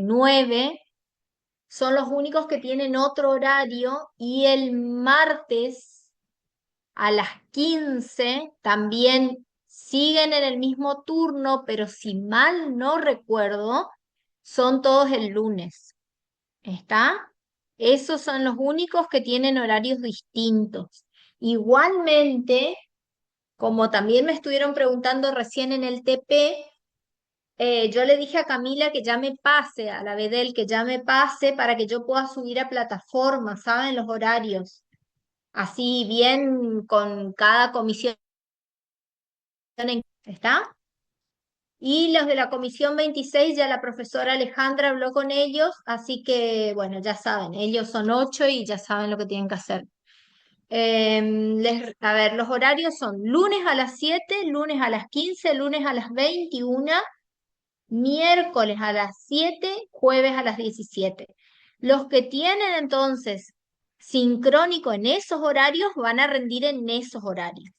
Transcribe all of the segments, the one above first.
9 son los únicos que tienen otro horario y el martes a las 15 también siguen en el mismo turno, pero si mal no recuerdo, son todos el lunes. ¿Está? Esos son los únicos que tienen horarios distintos. Igualmente, como también me estuvieron preguntando recién en el TP, yo le dije a Camila que ya me pase, a la Bedel, que ya me pase para que yo pueda subir a plataforma, ¿saben? Los horarios. Así bien con cada comisión. ¿Está? Y los de la comisión 26 ya la profesora Alejandra habló con ellos, así que, bueno, ya saben, ellos son 8 y ya saben lo que tienen que hacer. A ver, los horarios son lunes a las 7, lunes a las 15, lunes a las 21, miércoles a las 7, jueves a las 17. Los que tienen entonces sincrónico en esos horarios van a rendir en esos horarios.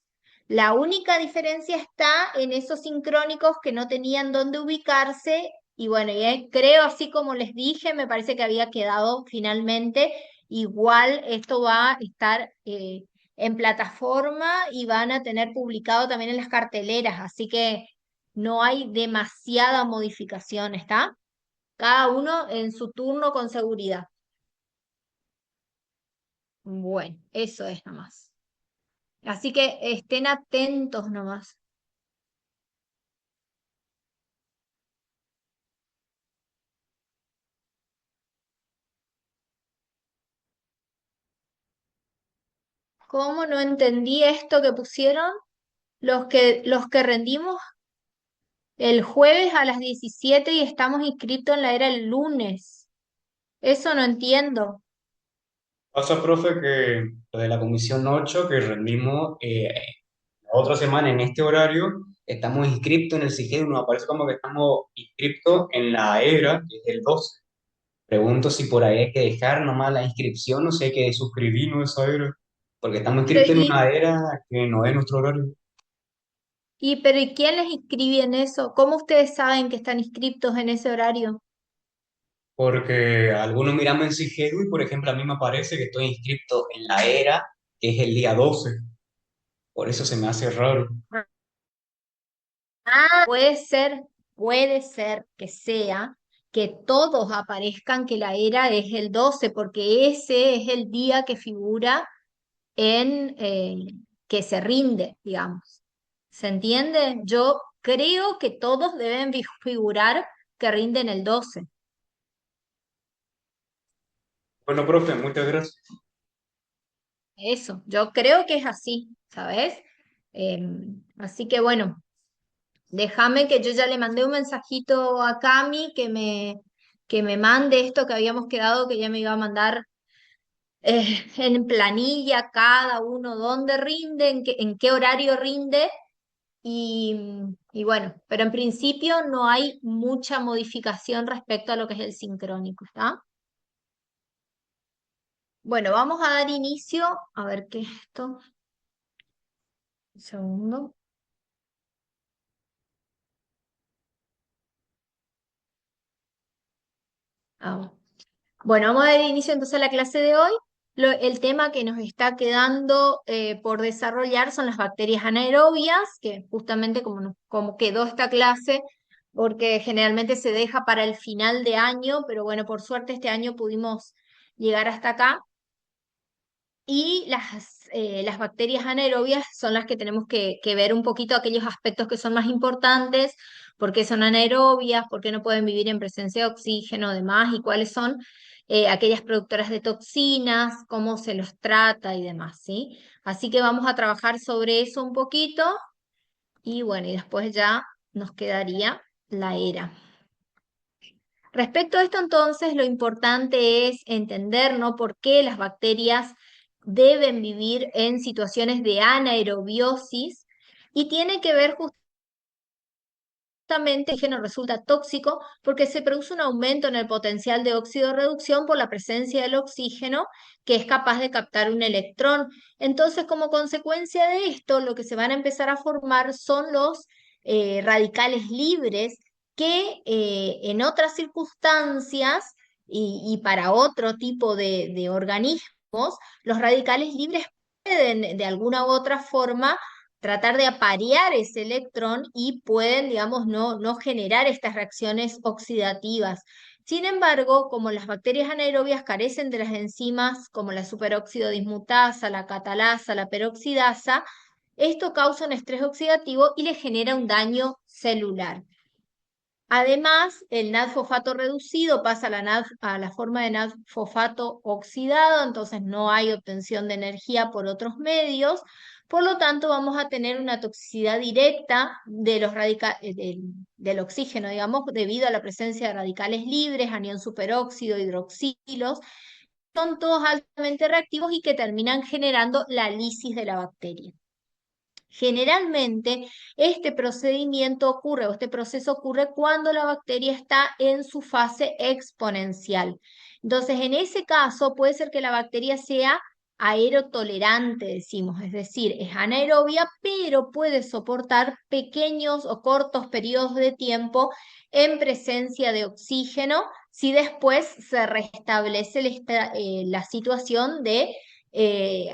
La única diferencia está en esos sincrónicos que no tenían dónde ubicarse y bueno, creo así como les dije, me parece que había quedado finalmente. Igual esto va a estar en plataforma y van a tener publicado también en las carteleras, así que no hay demasiada modificación, ¿está? Cada uno en su turno con seguridad. Bueno, eso es nomás. Así que estén atentos nomás. ¿Cómo no entendí esto que pusieron? Los que rendimos el jueves a las 17 y estamos inscritos en la era el lunes. Eso no entiendo. Pasa, profe, que lo de la comisión 8 que rendimos la otra semana en este horario, estamos inscritos en el SIGEDU, nos aparece como que estamos inscritos en la ERA, que es el 12. Pregunto si por ahí hay que dejar nomás la inscripción o si hay que suscribirnos a esa ERA, porque estamos Pero, inscritos en una ERA que no es nuestro horario. ¿y quién les inscribe en eso? ¿Cómo ustedes saben que están inscritos en ese horario? Porque algunos miramos en SIGEDU y, por ejemplo, a mí me parece que estoy inscrito en la ERA, que es el día 12. Por eso se me hace raro. Ah, puede ser que sea que todos aparezcan que la era es el 12 porque ese es el día que figura en que se rinde, digamos. ¿Se entiende? Yo creo que todos deben figurar que rinden el 12. Bueno, profe, muchas gracias. Eso, yo creo que es así, ¿sabes? Así que bueno, déjame que yo ya le mandé un mensajito a Cami que me mande esto que habíamos quedado, que ya me iba a mandar en planilla cada uno dónde rinde, en qué horario rinde. Y bueno, pero en principio no hay mucha modificación respecto a lo que es el sincrónico, ¿está? Bueno, vamos a dar inicio. A ver qué es esto. Un segundo. Ah, bueno, vamos a dar inicio entonces a la clase de hoy. El tema que nos está quedando por desarrollar son las bacterias anaerobias, que justamente como quedó esta clase, porque generalmente se deja para el final de año, pero bueno, por suerte este año pudimos llegar hasta acá. Y las bacterias anaerobias son las que tenemos que ver un poquito aquellos aspectos que son más importantes, por qué son anaerobias, por qué no pueden vivir en presencia de oxígeno, demás, y cuáles son aquellas productoras de toxinas, cómo se los trata y demás, ¿sí? Así que vamos a trabajar sobre eso un poquito y bueno, y después ya nos quedaría la era. Respecto a esto, entonces, lo importante es entender, ¿no? Por qué las bacterias deben vivir en situaciones de anaerobiosis y tiene que ver justamente el oxígeno resulta tóxico porque se produce un aumento en el potencial de óxido-reducción por la presencia del oxígeno que es capaz de captar un electrón. Entonces, como consecuencia de esto, lo que se van a empezar a formar son los radicales libres que en otras circunstancias y para otro tipo de organismos, los radicales libres pueden de alguna u otra forma tratar de aparear ese electrón y pueden, digamos, no generar estas reacciones oxidativas. Sin embargo, como las bacterias anaerobias carecen de las enzimas como la superóxido dismutasa, la catalasa, la peroxidasa, esto causa un estrés oxidativo y le genera un daño celular. Además, el NAD-fosfato reducido pasa a la forma de NAD-fosfato oxidado, entonces no hay obtención de energía por otros medios, por lo tanto vamos a tener una toxicidad directa de del oxígeno, digamos, debido a la presencia de radicales libres, anión superóxido, hidroxilos, son todos altamente reactivos y que terminan generando la lisis de la bacteria. Generalmente, este procedimiento ocurre o este proceso ocurre cuando la bacteria está en su fase exponencial. Entonces, en ese caso, puede ser que la bacteria sea aerotolerante, decimos, es decir, es anaerobia, pero puede soportar pequeños o cortos periodos de tiempo en presencia de oxígeno si después se restablece la situación de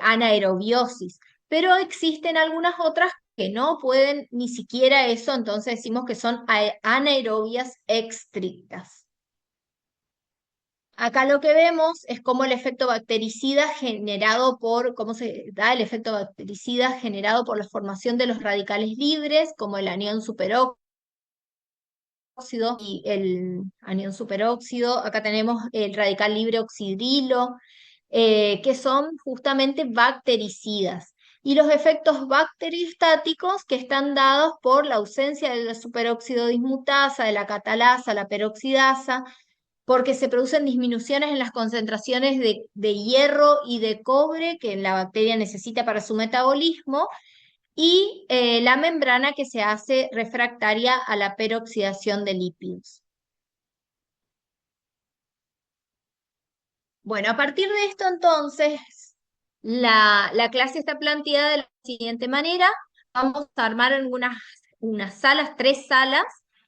anaerobiosis, pero existen algunas otras que no pueden ni siquiera eso, entonces decimos que son anaerobias estrictas. Acá lo que vemos es cómo el efecto bactericida generado por, cómo se da el efecto bactericida generado por la formación de los radicales libres, como el anión superóxido y el anión superóxido. Acá tenemos el radical libre oxidrilo, que son justamente bactericidas. Y los efectos bacteriostáticos que están dados por la ausencia de la superóxido dismutasa, de la catalasa, la peroxidasa, porque se producen disminuciones en las concentraciones de hierro y de cobre que la bacteria necesita para su metabolismo, y la membrana que se hace refractaria a la peroxidación de lípidos. Bueno, a partir de esto entonces, la clase está planteada de la siguiente manera. Vamos a armar unas salas, 3 salas,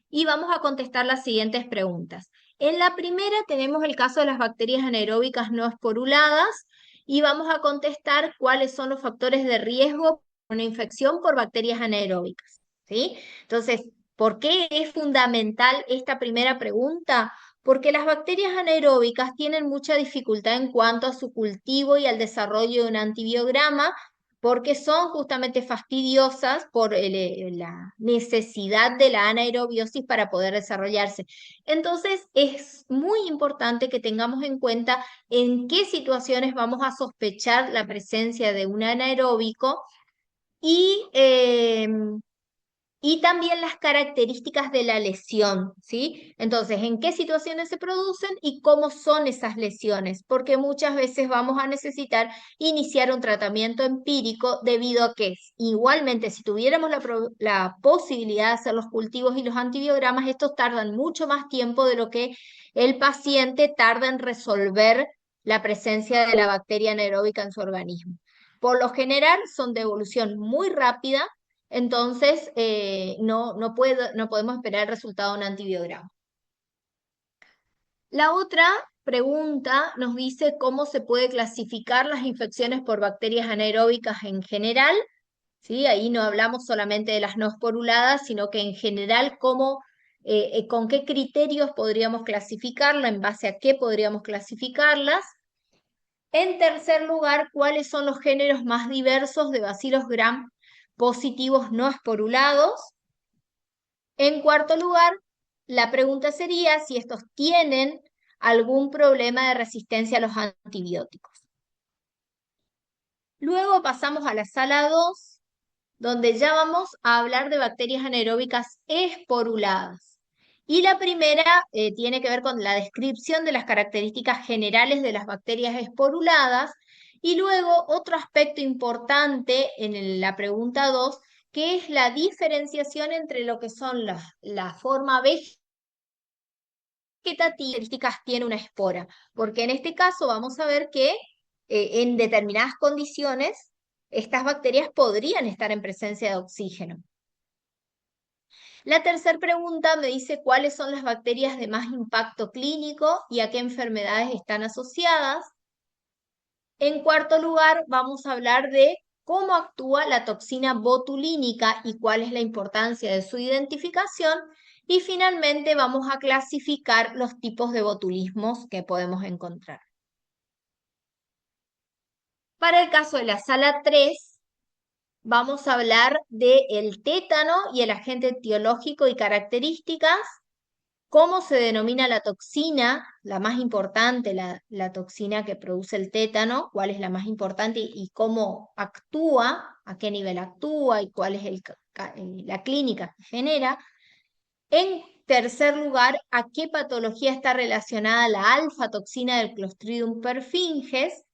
y vamos a contestar las siguientes preguntas. En la primera tenemos el caso de las bacterias anaeróbicas no esporuladas y vamos a contestar cuáles son los factores de riesgo por una infección por bacterias anaeróbicas, ¿sí? Entonces, ¿por qué es fundamental esta primera pregunta? Porque las bacterias anaeróbicas tienen mucha dificultad en cuanto a su cultivo y al desarrollo de un antibiograma, porque son justamente fastidiosas por la necesidad de la anaerobiosis para poder desarrollarse. Entonces, es muy importante que tengamos en cuenta en qué situaciones vamos a sospechar la presencia de un anaeróbico y y también las características de la lesión, ¿sí? Entonces, ¿en qué situaciones se producen y cómo son esas lesiones? Porque muchas veces vamos a necesitar iniciar un tratamiento empírico debido a que igualmente si tuviéramos la posibilidad de hacer los cultivos y los antibiogramas, estos tardan mucho más tiempo de lo que el paciente tarda en resolver la presencia de la bacteria anaeróbica en su organismo. Por lo general son de evolución muy rápida, entonces, no podemos esperar el resultado de un antibiograma. La otra pregunta nos dice cómo se puede clasificar las infecciones por bacterias anaeróbicas en general, ¿sí? Ahí no hablamos solamente de las no esporuladas, sino que en general con qué criterios podríamos clasificarla, en base a qué podríamos clasificarlas. En tercer lugar, ¿cuáles son los géneros más diversos de bacilos gram positivos no esporulados? En cuarto lugar, la pregunta sería si estos tienen algún problema de resistencia a los antibióticos. Luego pasamos a la sala 2, donde ya vamos a hablar de bacterias anaeróbicas esporuladas. Y la primera tiene que ver con la descripción de las características generales de las bacterias esporuladas. Y luego otro aspecto importante en la pregunta 2, que es la diferenciación entre lo que son la forma vegetativa características tiene una espora, porque en este caso vamos a ver que en determinadas condiciones estas bacterias podrían estar en presencia de oxígeno. La tercera pregunta me dice cuáles son las bacterias de más impacto clínico y a qué enfermedades están asociadas. En cuarto lugar, vamos a hablar de cómo actúa la toxina botulínica y cuál es la importancia de su identificación. Y finalmente vamos a clasificar los tipos de botulismos que podemos encontrar. Para el caso de la sala 3, vamos a hablar del tétano y el agente etiológico y características, cómo se denomina la toxina, la más importante, la toxina que produce el tétano, cuál es la más importante y cómo actúa, a qué nivel actúa y cuál es la clínica que genera. En tercer lugar, a qué patología está relacionada la alfa-toxina del Clostridium perfringens.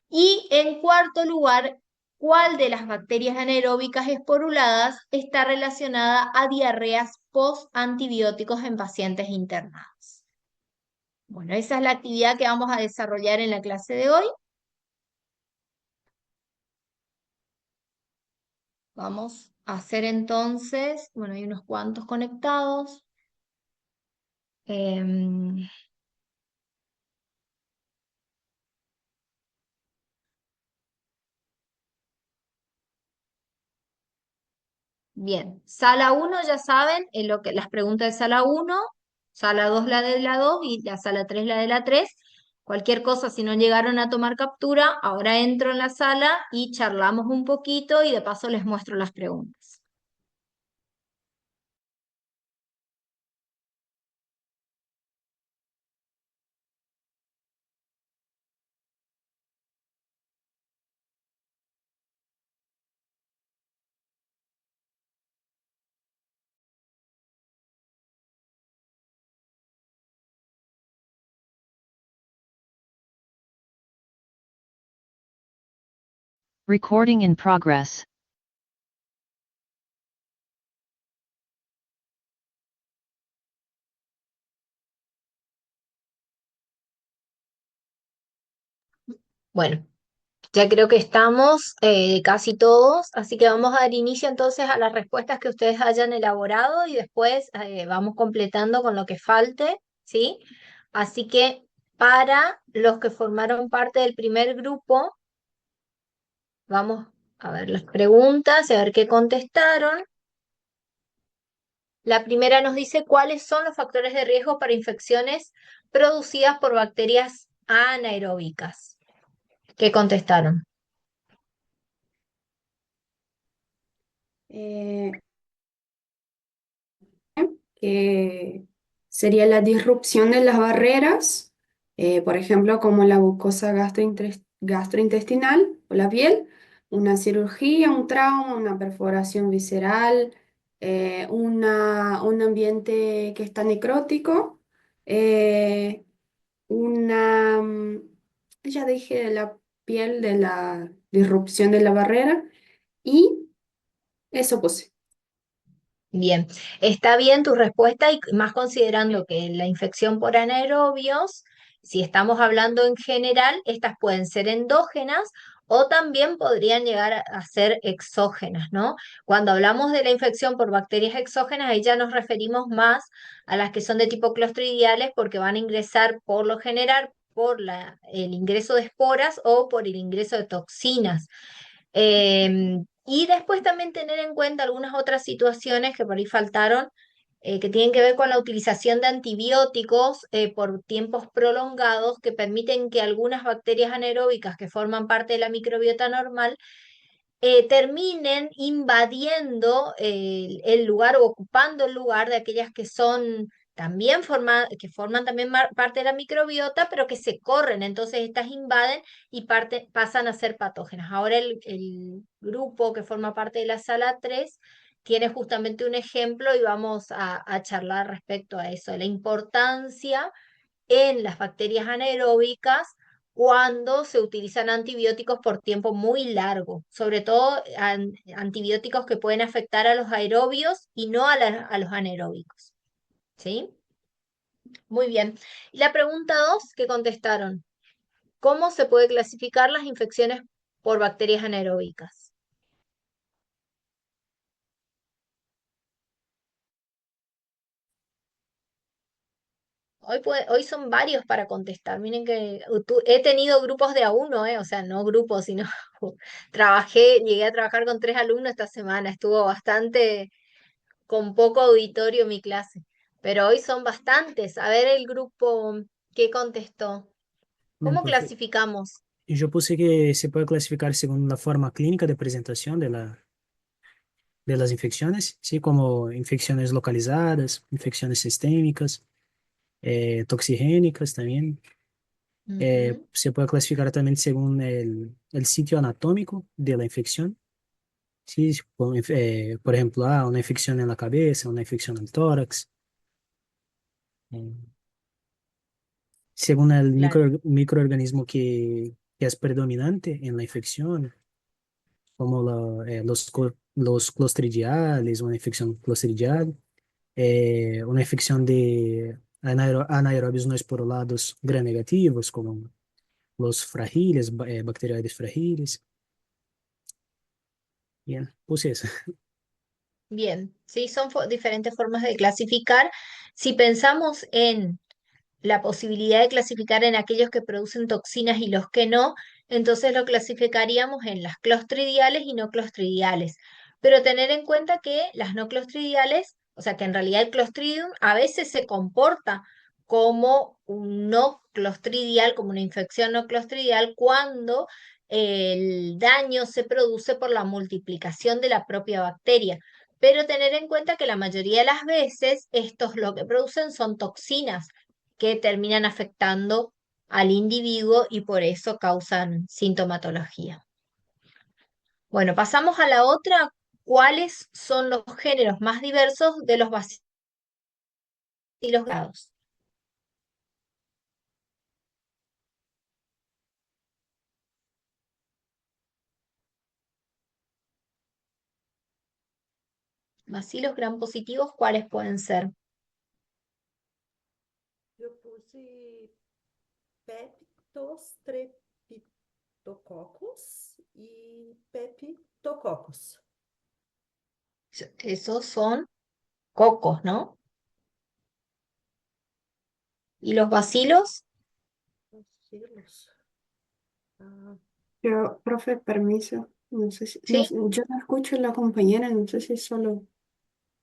Y en cuarto lugar, ¿cuál de las bacterias anaeróbicas esporuladas está relacionada a diarreas post-antibióticos en pacientes internados? Bueno, esa es la actividad que vamos a desarrollar en la clase de hoy. Vamos a hacer entonces, bueno, hay unos cuantos conectados. Em, Bien, sala 1 ya saben, las preguntas de sala 1, sala 2 la de la 2 y la sala 3 la de la 3. Cualquier cosa, si no llegaron a tomar captura, ahora entro en la sala y charlamos un poquito y de paso les muestro las preguntas. Recording in progress. Bueno, ya creo que estamos casi todos, así que vamos a dar inicio entonces a las respuestas que ustedes hayan elaborado y después vamos completando con lo que falte, ¿sí? Así que para los que formaron parte del primer grupo, vamos a ver las preguntas y a ver qué contestaron. La primera nos dice cuáles son los factores de riesgo para infecciones producidas por bacterias anaeróbicas. ¿Qué contestaron? eh, que sería la disrupción de las barreras, por ejemplo, como la mucosa gastrointestinal o la piel, una cirugía, un trauma, una perforación visceral, un ambiente que está necrótico, eh, ya dije, de la piel, de la disrupción de la barrera, y eso pues. Bien, está bien tu respuesta y más considerando que la infección por anaerobios, si estamos hablando en general, estas pueden ser endógenas o también podrían llegar a ser exógenas, ¿no? Cuando hablamos de la infección por bacterias exógenas, ahí ya nos referimos más a las que son de tipo clostridiales porque van a ingresar por lo general por el ingreso de esporas o por el ingreso de toxinas. Y después también tener en cuenta algunas otras situaciones que por ahí faltaron, que tienen que ver con la utilización de antibióticos por tiempos prolongados que permiten que algunas bacterias anaeróbicas que forman parte de la microbiota normal terminen invadiendo el lugar o ocupando el lugar de aquellas que son también que forman también parte de la microbiota, pero que se corren, entonces estas invaden y pasan a ser patógenas. Ahora el grupo que forma parte de la sala 3 tiene justamente un ejemplo y vamos a charlar respecto a eso, la importancia en las bacterias anaeróbicas cuando se utilizan antibióticos por tiempo muy largo, sobre todo antibióticos que pueden afectar a los aerobios y no a los anaeróbicos. ¿Sí? Muy bien. Y la pregunta 2 que contestaron, ¿cómo se puede clasificar las infecciones por bacterias anaeróbicas? Hoy son varios para contestar. Miren que he tenido grupos de a uno, o sea, no grupos, sino llegué a trabajar con 3 alumnos esta semana. Estuvo bastante con poco auditorio mi clase, pero hoy son bastantes. A ver el grupo que contestó. Bien, ¿Cómo profe. clasificamos? Y yo puse que se puede clasificar según la forma clínica de presentación de las infecciones, ¿sí? Como infecciones localizadas, infecciones sistémicas, toxigénicas también. Ujú. Se puede clasificar también según el sitio anatómico de la infección. Sí, por ejemplo, una infección en la cabeza, una infección en el tórax. eh, Según el Claro. microorganismo que es predominante en la infección, como los clostridiales, una infección clostridial, una infección de anaerobios no esporulados gram negativos, como los fragiles, bacteroides fragiles. Bien, puse eso. Bien, sí, son diferentes formas de clasificar. Si pensamos en la posibilidad de clasificar en aquellos que producen toxinas y los que no, entonces lo clasificaríamos en las clostridiales y no clostridiales. Pero tener en cuenta que las no clostridiales, o sea que en realidad el clostridium a veces se comporta como un no clostridial, como una infección no clostridial, cuando el daño se produce por la multiplicación de la propia bacteria. Pero tener en cuenta que la mayoría de las veces estos lo que producen son toxinas que terminan afectando al individuo y por eso causan sintomatología. Bueno, pasamos a la otra. ¿Cuáles son los géneros más diversos de los bacilos grados? Bacilos gram positivos, ¿cuáles pueden ser? Eu puse Peptostreptococcus e Peptococcus. Esos son cocos, ¿no? ¿Y los bacilos? Bacilos. Ah, Yo, profe, permiso. No sé si, no, ¿Sí? yo no escucho a la compañera, no sé si solo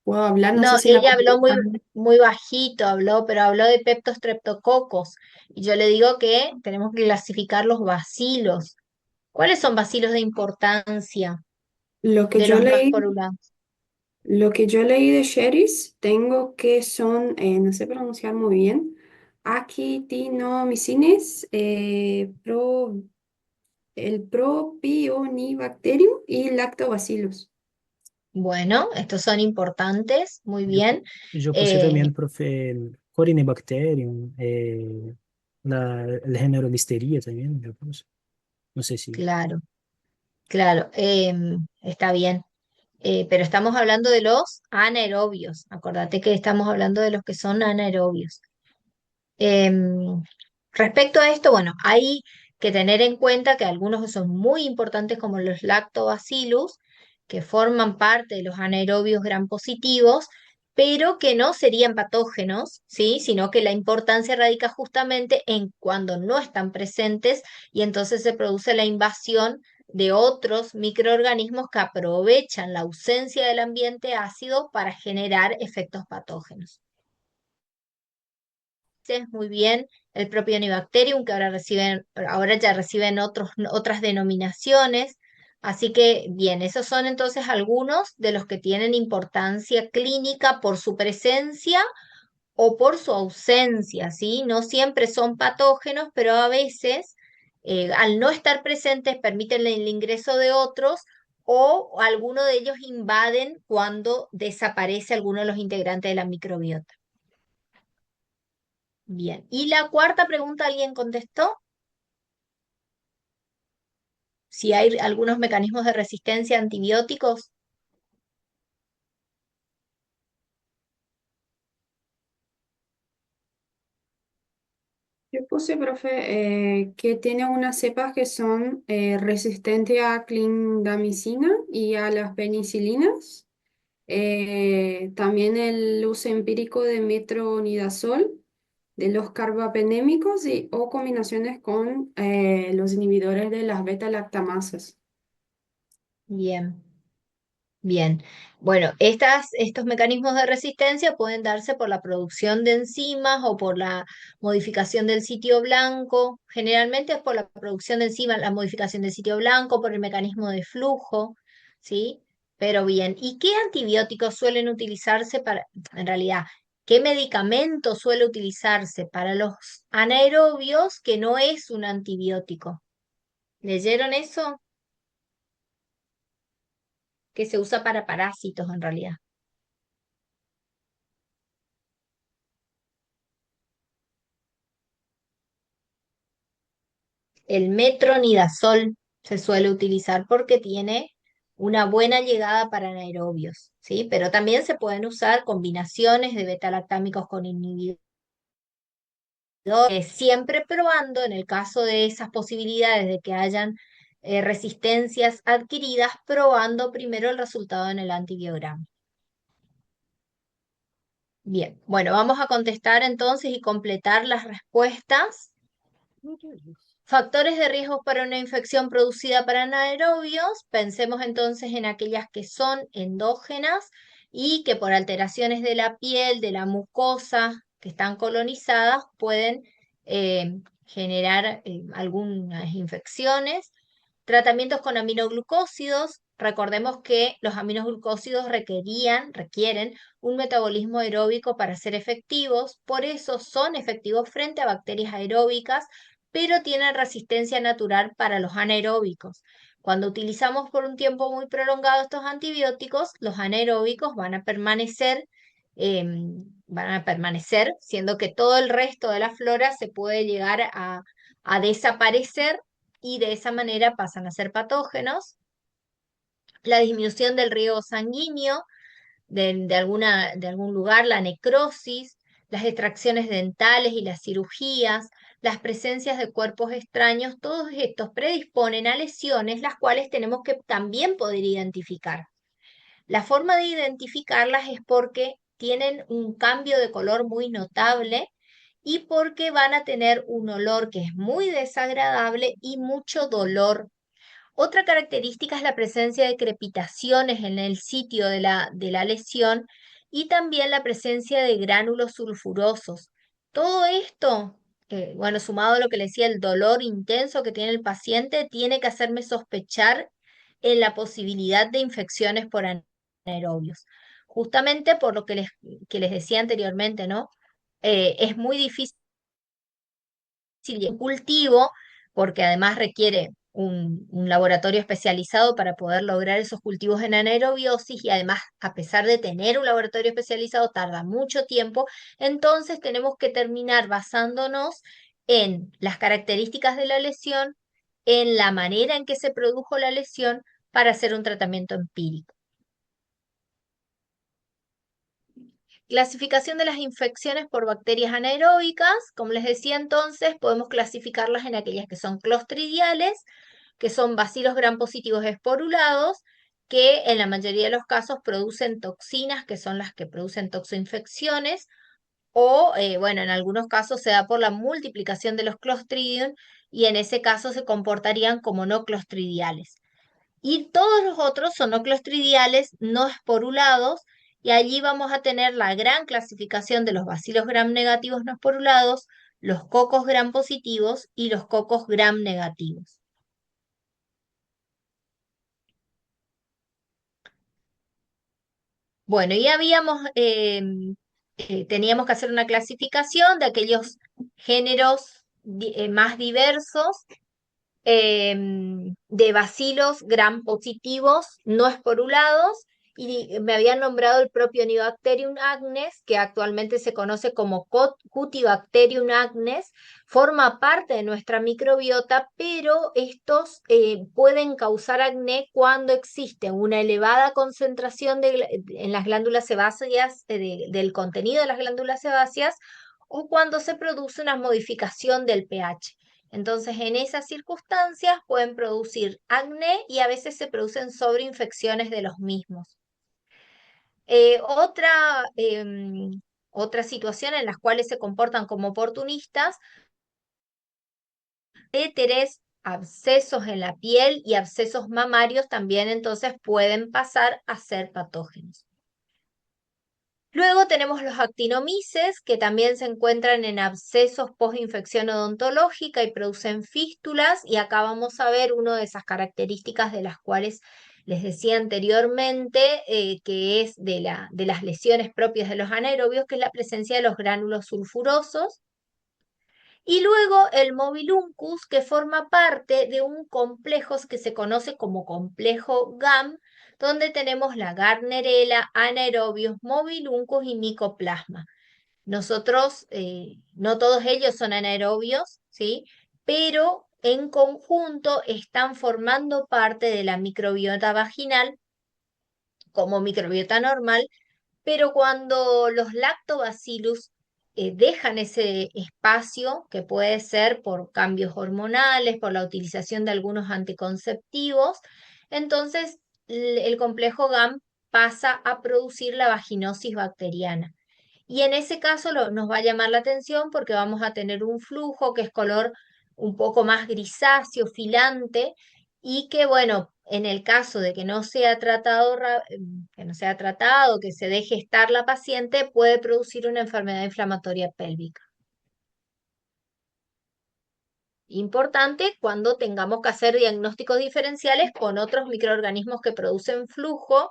puedo hablar, no No, sé si la ella habló muy, compañera. muy bajito, pero habló de peptostreptococos. Y yo le digo que tenemos que clasificar los bacilos. ¿Cuáles son bacilos de importancia Lo que de yo los más leí, porulados? lo que yo leí de Sherry's, tengo que son, no sé pronunciar muy bien, Actinomycetes, el Propionibacterium y Lactobacillus. Bueno, estos son importantes, muy Yo, bien. yo puse Eh, también, profe, el Corynebacterium, el género Listeria también, yo puse. No sé si. claro, claro, está bien. Pero estamos hablando de los anaerobios. Acordate que estamos hablando de los que son anaerobios. Em, Respecto a esto, bueno, hay que tener en cuenta que algunos son muy importantes como los lactobacillus, que forman parte de los anaerobios gram positivos, pero que no serían patógenos, ¿sí? Sino que la importancia radica justamente en cuando no están presentes y entonces se produce la invasión de otros microorganismos que aprovechan la ausencia del ambiente ácido para generar efectos patógenos. Muy bien el propio Unibacterium, que ahora ya reciben otras denominaciones. Así que, bien, esos son entonces algunos de los que tienen importancia clínica por su presencia o por su ausencia, ¿sí? No siempre son patógenos, pero a veces, al no estar presentes, permiten el ingreso de otros o alguno de ellos invaden cuando desaparece alguno de los integrantes de la microbiota. Bien. Y la cuarta pregunta, ¿alguien contestó? Si hay algunos mecanismos de resistencia a antibióticos. Yo puse, profe, que tiene unas cepas que son resistentes a clindamicina y a las penicilinas. También el uso empírico de metronidazol de los carbapenémicos o combinaciones con los inhibidores de las beta-lactamasas. Bien. Bien, bueno, estos mecanismos de resistencia pueden darse por la producción de enzimas o por la modificación del sitio blanco. Generalmente es por la producción de enzimas, la modificación del sitio blanco, por el mecanismo de flujo, ¿sí? Pero bien, ¿y qué antibióticos suelen utilizarse para, en realidad, qué medicamento suele utilizarse para los anaerobios que no es un antibiótico? ¿Leyeron eso? Que se usa para parásitos en realidad. El metronidazol se suele utilizar porque tiene una buena llegada para anaerobios, ¿sí? Pero también se pueden usar combinaciones de beta-lactámicos con inhibidores, siempre probando, en el caso de esas posibilidades de que hayan resistencias adquiridas, probando primero el resultado en el antibiograma. Bien, bueno, vamos a contestar entonces y completar las respuestas. Factores de riesgo para una infección producida por anaerobios, pensemos entonces en aquellas que son endógenas y que por alteraciones de la piel, de la mucosa, que están colonizadas, pueden generar algunas infecciones. Tratamientos con aminoglucósidos, recordemos que los aminoglucósidos requieren un metabolismo aeróbico para ser efectivos, por eso son efectivos frente a bacterias aeróbicas, pero tienen resistencia natural para los anaeróbicos. Cuando utilizamos por un tiempo muy prolongado estos antibióticos, los anaeróbicos van a permanecer, siendo que todo el resto de la flora se puede llegar a desaparecer y de esa manera pasan a ser patógenos. La disminución del riego sanguíneo de algún lugar, la necrosis, las extracciones dentales y las cirugías, las presencias de cuerpos extraños, todos estos predisponen a lesiones, las cuales tenemos que también poder identificar. La forma de identificarlas es porque tienen un cambio de color muy notable y porque van a tener un olor que es muy desagradable y mucho dolor. Otra característica es la presencia de crepitaciones en el sitio de la lesión y también la presencia de gránulos sulfurosos. Todo esto, bueno, sumado a lo que le decía, el dolor intenso que tiene el paciente, tiene que hacerme sospechar en la posibilidad de infecciones por anaerobios. Justamente por lo que les decía anteriormente, ¿no? Es muy difícil el cultivo, porque además requiere un laboratorio especializado para poder lograr esos cultivos en anaerobiosis y además, a pesar de tener un laboratorio especializado, tarda mucho tiempo, entonces tenemos que terminar basándonos en las características de la lesión, en la manera en que se produjo la lesión para hacer un tratamiento empírico. Clasificación de las infecciones por bacterias anaeróbicas. Como les decía entonces, podemos clasificarlas en aquellas que son clostridiales, que son bacilos gram positivos esporulados, que en la mayoría de los casos producen toxinas, que son las que producen toxoinfecciones, o bueno, en algunos casos se da por la multiplicación de los clostridium y en ese caso se comportarían como no clostridiales. Y todos los otros son no clostridiales, no esporulados, y allí vamos a tener la gran clasificación de los bacilos gram negativos no esporulados, los cocos gram positivos y los cocos gram negativos. Bueno, y teníamos que hacer una clasificación de aquellos géneros más diversos de bacilos gram positivos no esporulados y me habían nombrado el propio Nibacterium agnes, que actualmente se conoce como Cutibacterium agnes, forma parte de nuestra microbiota, pero estos pueden causar acné cuando existe una elevada concentración en las glándulas sebáceas, del contenido de las glándulas sebáceas, o cuando se produce una modificación del pH. Entonces, en esas circunstancias pueden producir acné y a veces se producen sobreinfecciones de los mismos. Otra otra situación en las cuales se comportan como oportunistas, éteres, abscesos en la piel y abscesos mamarios también entonces pueden pasar a ser patógenos. Luego tenemos los actinomices, que también se encuentran en abscesos post-infección odontológica y producen fístulas, y acá vamos a ver una de esas características de las cuales les decía anteriormente, que es de las lesiones propias de los anaerobios, que es la presencia de los gránulos sulfurosos. Y luego el mobiluncus, que forma parte de un complejo que se conoce como complejo GAM, donde tenemos la Gardnerella, anaerobios, mobiluncus y micoplasma. Nosotros, no todos ellos son anaerobios, ¿sí? Pero en conjunto están formando parte de la microbiota vaginal como microbiota normal, pero cuando los lactobacillus dejan ese espacio, que puede ser por cambios hormonales, por la utilización de algunos anticonceptivos, entonces el complejo GAM pasa a producir la vaginosis bacteriana. Y en ese caso nos va a llamar la atención porque vamos a tener un flujo que es color un poco más grisáceo, filante, y que, bueno, en el caso de que no sea tratado, que no sea tratado, que se deje estar la paciente, puede producir una enfermedad inflamatoria pélvica. Importante cuando tengamos que hacer diagnósticos diferenciales con otros microorganismos que producen flujo,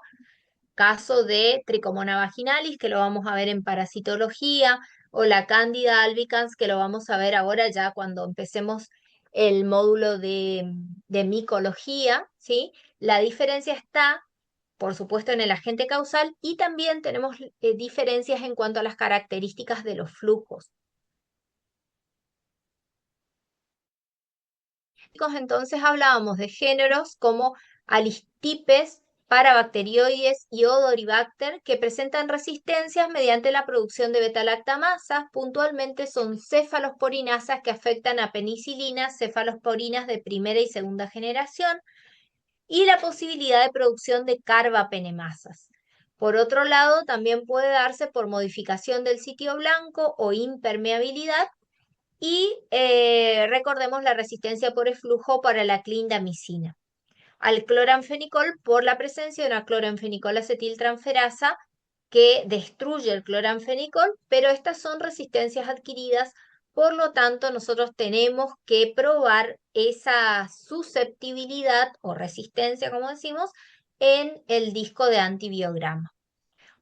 caso de Tricomona vaginalis, que lo vamos a ver en parasitología, o la Candida albicans, que lo vamos a ver ahora ya cuando empecemos el módulo de micología, ¿sí? La diferencia está, por supuesto, en el agente causal, y también tenemos diferencias en cuanto a las características de los flujos. Entonces hablábamos de géneros como Alistipes, Parabacterioides y Odoribacter, que presentan resistencias mediante la producción de beta-lactamasas. Puntualmente son cefalosporinasas que afectan a penicilinas, cefalosporinas de primera y segunda generación, y la posibilidad de producción de carbapenemasas. Por otro lado, también puede darse por modificación del sitio blanco o impermeabilidad. Y recordemos la resistencia por eflujo para la clindamicina. Al cloranfenicol por la presencia de una cloranfenicol acetiltransferasa que destruye el cloranfenicol, pero estas son resistencias adquiridas, por lo tanto nosotros tenemos que probar esa susceptibilidad o resistencia, como decimos, en el disco de antibiograma.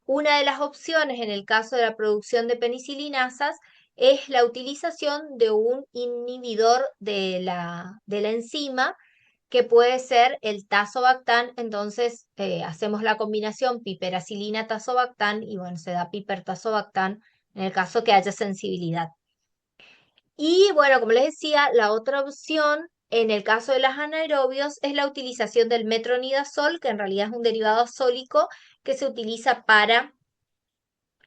Una de las opciones en el caso de la producción de penicilinasas es la utilización de un inhibidor de la enzima, que puede ser el tazobactam. Entonces hacemos la combinación piperacilina-tazobactam y bueno, se da pipertazobactam en el caso que haya sensibilidad. Y bueno, como les decía, la otra opción en el caso de los anaerobios es la utilización del metronidazol, que en realidad es un derivado azólico que se utiliza para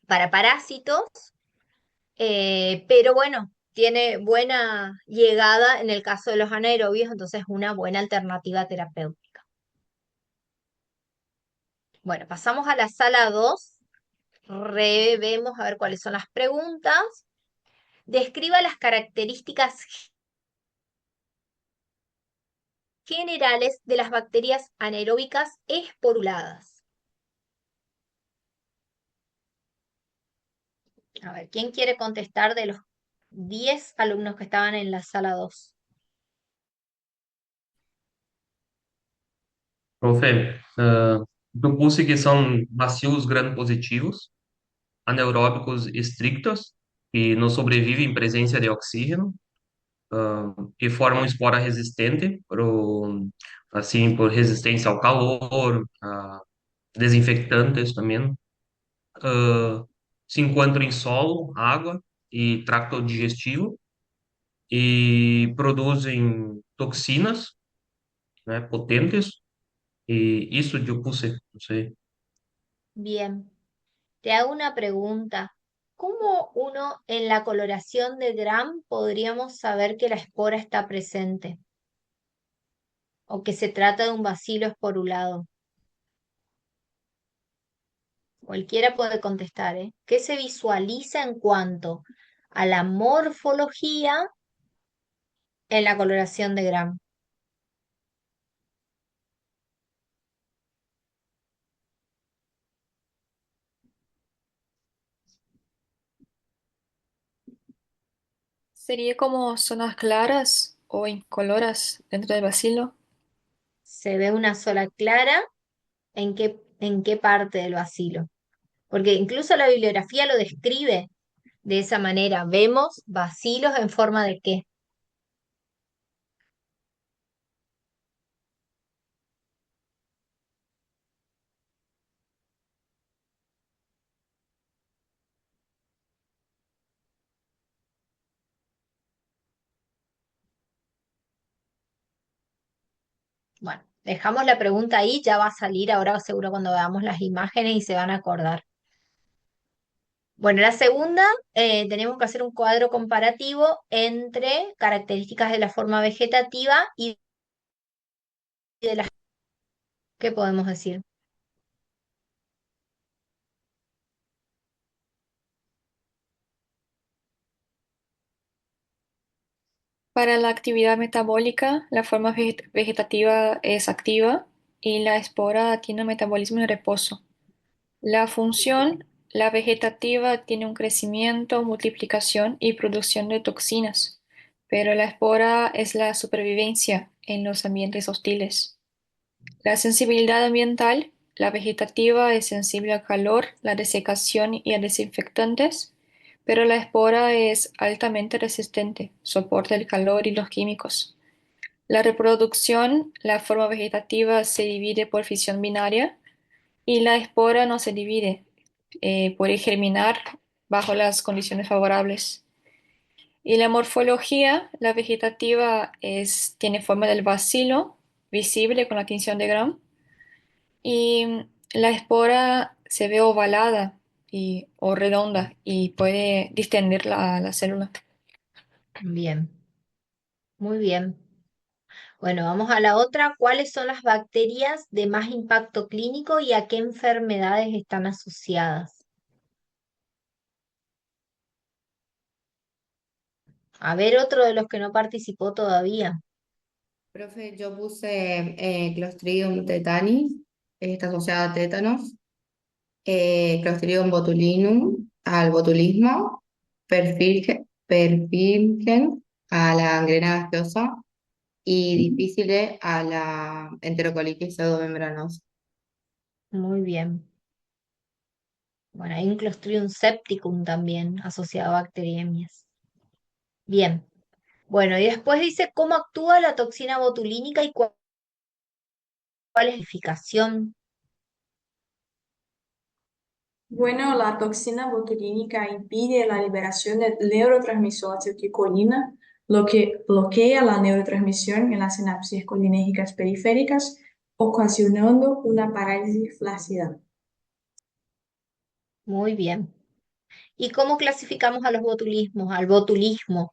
parásitos, pero bueno, tiene buena llegada en el caso de los anaerobios, entonces es una buena alternativa terapéutica. Bueno, pasamos a la sala 2, revemos a ver cuáles son las preguntas. Describa las características generales de las bacterias anaeróbicas esporuladas. A ver, ¿quién quiere contestar de los 10 alumnos que estaban en la sala 2? Profe, eu puse que são bacilos gram-positivos, anaeróbicos estrictos, que não sobrevivem em presença de oxígeno, que formam espora resistente, assim, por resistência ao calor, a desinfectantes também. Se encontram em solo, água e tracto digestivo, e produzem toxinas, né, potentes, e isso eu puse, não sei. Bien, te hago una pregunta. ¿Cómo uno en la coloración de Gram podríamos saber que la espora está presente o que se trata de un bacilo esporulado? Cualquiera puede contestar, ¿eh? ¿Qué se visualiza en cuanto a la morfología en la coloración de Gram? Sería como zonas claras o incoloras dentro del bacilo. ¿Se ve una sola clara? En qué parte del bacilo? Porque incluso la bibliografía lo describe de esa manera. Vemos bacilos en forma de qué. Bueno, dejamos la pregunta ahí, ya va a salir ahora seguro cuando veamos las imágenes y se van a acordar. Bueno, la segunda, tenemos que hacer un cuadro comparativo entre características de la forma vegetativa y de las ¿qué podemos decir? Para la actividad metabólica, la forma vegetativa es activa y la espora tiene un metabolismo en reposo. La función, la vegetativa tiene un crecimiento, multiplicación y producción de toxinas, pero la espora es la supervivencia en los ambientes hostiles. La sensibilidad ambiental, la vegetativa es sensible al calor, la desecación y a desinfectantes, pero la espora es altamente resistente, soporta el calor y los químicos. La reproducción, la forma vegetativa se divide por fisión binaria y la espora no se divide, puede germinar bajo las condiciones favorables. Y la morfología, la vegetativa tiene forma del bacilo, visible con la tinción de Gram, y la espora se ve ovalada o redonda y puede distender la célula. Bien, muy bien. Bueno, vamos a la otra. ¿Cuáles son las bacterias de más impacto clínico y a qué enfermedades están asociadas? A ver, otro de los que no participó todavía. Profe, yo puse Clostridium tetani, está asociada a tétanos, Clostridium botulinum al botulismo, Perfilgen a la gangrena gaseosa y difícil a la enterocolitis pseudomembranosa. Muy bien. Bueno, hay un Clostridium septicum también asociado a bacteriemias. Bien. Bueno, y después dice cómo actúa la toxina botulínica y cuál es la eficacia. Bueno, la toxina botulínica impide la liberación del neurotransmisor acetilcolina, lo que bloquea la neurotransmisión en las sinapsis colinérgicas periféricas, ocasionando una parálisis flácida. Muy bien. ¿Y cómo clasificamos a los botulismos, al botulismo?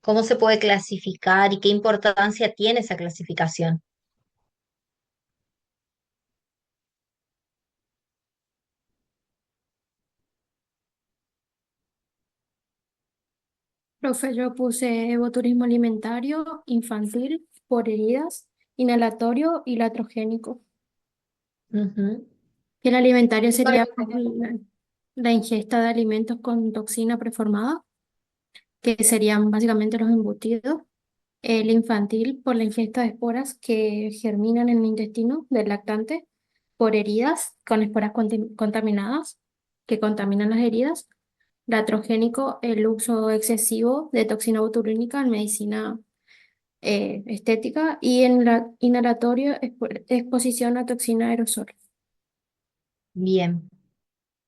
¿Cómo se puede clasificar y qué importancia tiene esa clasificación? Profe, yo puse botulismo alimentario, infantil, por heridas, inhalatorio y latrogénico. Ujú. El alimentario ¿Y cuál- sería la ingesta de alimentos con toxina preformada, que serían básicamente los embutidos. El infantil por la ingesta de esporas que germinan en el intestino del lactante, por heridas con esporas contaminadas que contaminan las heridas. Latrogénico, el uso excesivo de toxina botulínica en medicina estética. Y en la inhalatorio, exposición a toxina aerosol. Bien.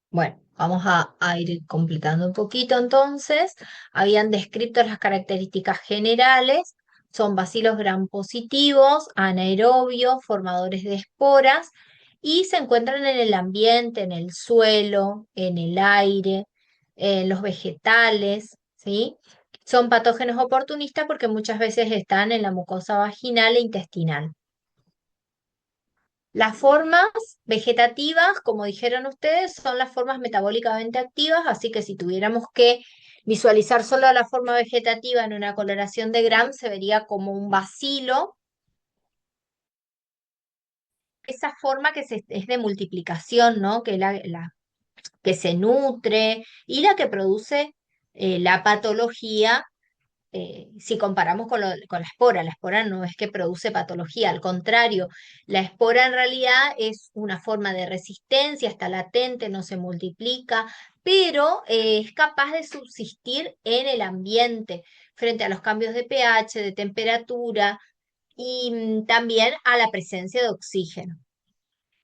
Bueno, vamos a ir completando un poquito entonces. Habían descrito las características generales. Son bacilos gram positivos, anaerobios, formadores de esporas y se encuentran en el ambiente, en el suelo, en el aire, en los vegetales, ¿sí? Son patógenos oportunistas porque muchas veces están en la mucosa vaginal e intestinal. Las formas vegetativas, como dijeron ustedes, son las formas metabólicamente activas, así que si tuviéramos que visualizar solo la forma vegetativa en una coloración de Gram, se vería como un bacilo. Esa forma es de multiplicación, ¿no? Que se nutre y la que produce la patología. Si comparamos con la espora no es que produce patología, al contrario, la espora en realidad es una forma de resistencia, está latente, no se multiplica, pero es capaz de subsistir en el ambiente frente a los cambios de pH, de temperatura y también a la presencia de oxígeno.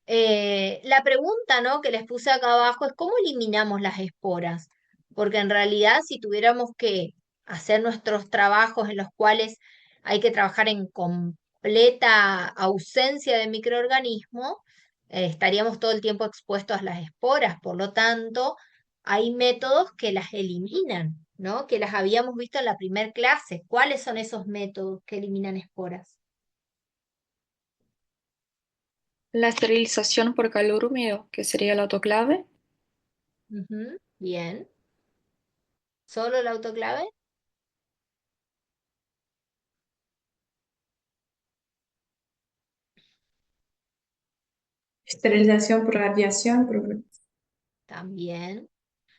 La pregunta, ¿no?, que les puse acá abajo es ¿cómo eliminamos las esporas? Porque en realidad si tuviéramos que hacer nuestros trabajos en los cuales hay que trabajar en completa ausencia de microorganismos, estaríamos todo el tiempo expuestos a las esporas. Por lo tanto, hay métodos que las eliminan, ¿no? Que las habíamos visto en la primer clase. ¿Cuáles son esos métodos que eliminan esporas? La esterilización por calor húmedo, que sería el autoclave. Ujú, bien. ¿Solo el autoclave? Esterilización por radiación, profe. También.